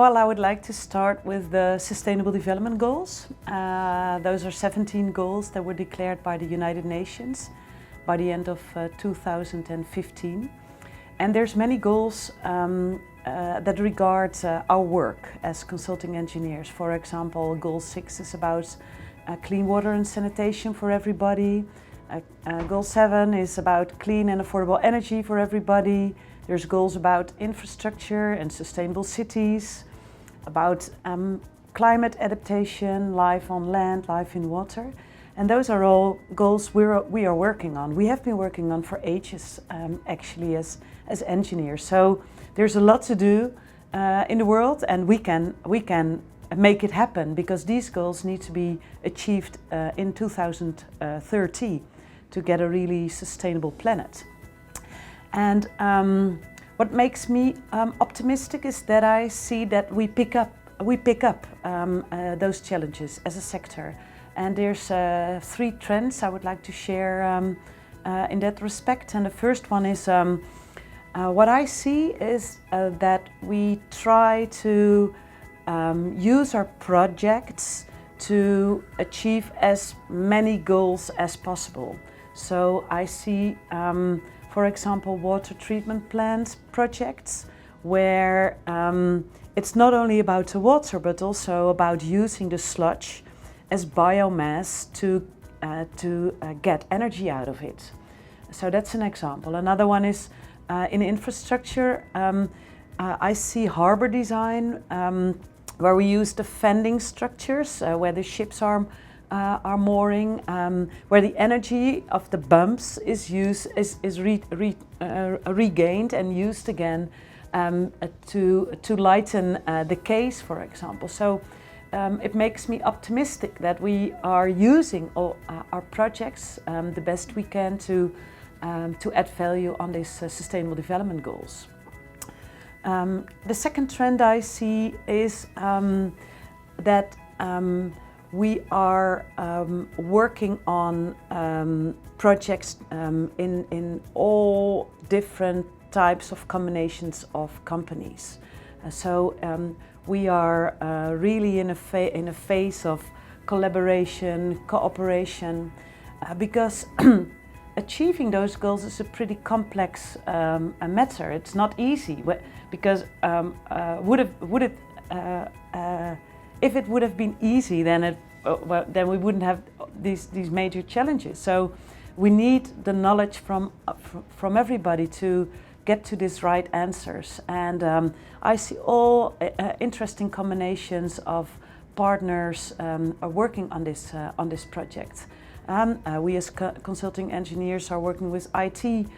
Well, I would like to start with the Sustainable Development Goals. Those are 17 goals that were declared by the United Nations by the end of 2015. And there's many goals that regard our work as consulting engineers. For example, Goal 6 is about clean water and sanitation for everybody. Goal 7 is about clean and affordable energy for everybody. There's goals about infrastructure and sustainable cities, about climate adaptation, life on land, life in water. And those are all goals we are working on. We have been working on for ages, actually, as engineers. So there's a lot to do in the world, and we can make it happen, because these goals need to be achieved in 2030 to get a really sustainable planet. And what makes me optimistic is that I see that we pick up those challenges as a sector. And there's 3 trends I would like to share in that respect. And the first one is what I see is that we try to use our projects to achieve as many goals as possible. So I see, for example, water treatment plant projects where it's not only about the water, but also about using the sludge as biomass to get energy out of it. So that's an example. Another one is in infrastructure. I see harbor design where we use the fending structures where the ships are mooring, where the energy of the bumps is regained and used again to lighten the quays, for example. So it makes me optimistic that we are using all our projects the best we can to add value on these sustainable development goals. The second trend I see is that we are working on projects in all different types of combinations of companies. So we are really in a phase of collaboration, cooperation, because achieving those goals is a pretty complex matter. It's not easy, because if it would have been easy, then we wouldn't have these major challenges. So we need the knowledge from everybody to get to these right answers. And I see all interesting combinations of partners are working on this project. We as consulting engineers are working with IT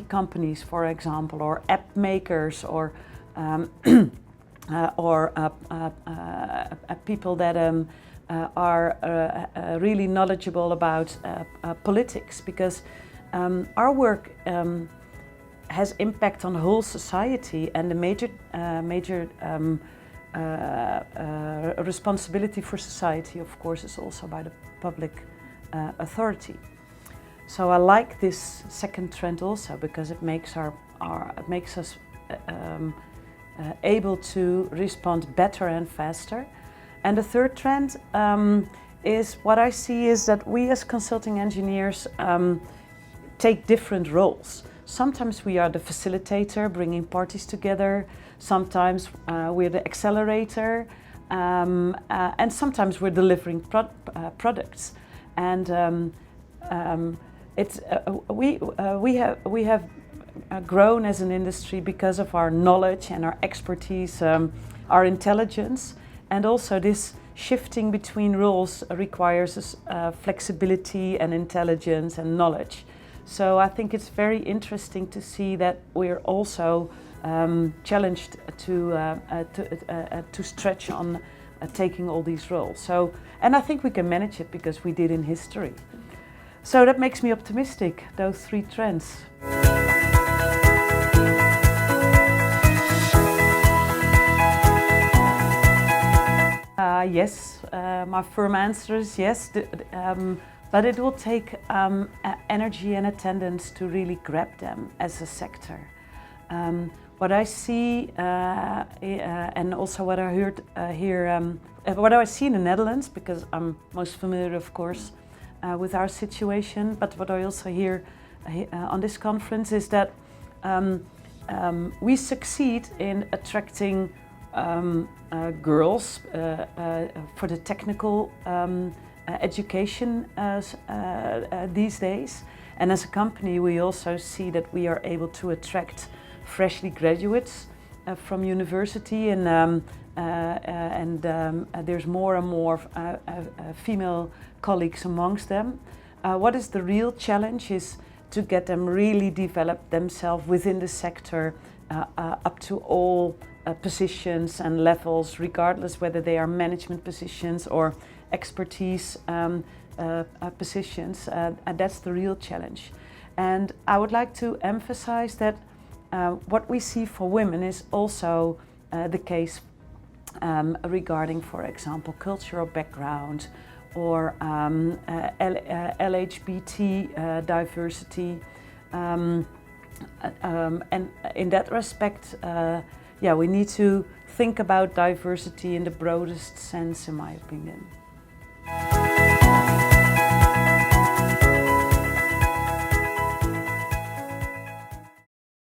companies, for example, or app makers, or people that are really knowledgeable about politics, because our work has impact on the whole society, and the major responsibility for society, of course, is also by the public authority. So I like this second trend also, because it makes us able to respond better and faster. And the third trend is what I see is that we as consulting engineers take different roles. Sometimes we are the facilitator, bringing parties together. Sometimes we're the accelerator, and sometimes we're delivering products. And we have grown as an industry because of our knowledge and our expertise, our intelligence, and also this shifting between roles requires flexibility and intelligence and knowledge. So I think it's very interesting to see that we're also challenged to stretch on taking all these roles. So, and I think we can manage it because we did in history. So that makes me optimistic, those 3 trends. Yes, my firm answer is yes. But it will take energy and attendance to really grab them as a sector. What I see, and also what I heard here, what I see in the Netherlands, because I'm most familiar, of course, with our situation, but what I also hear on this conference is that we succeed in attracting girls for the technical education these days. And as a company, we also see that we are able to attract freshly graduates from university, and there's more and more female colleagues amongst them. What is the real challenge is to get them really develop themselves within the sector up to all positions and levels, regardless whether they are management positions or expertise positions. And that's the real challenge. And I would like to emphasize that what we see for women is also the case regarding, for example, cultural background or LHBT diversity. And in that respect, we need to think about diversity in the broadest sense, in my opinion.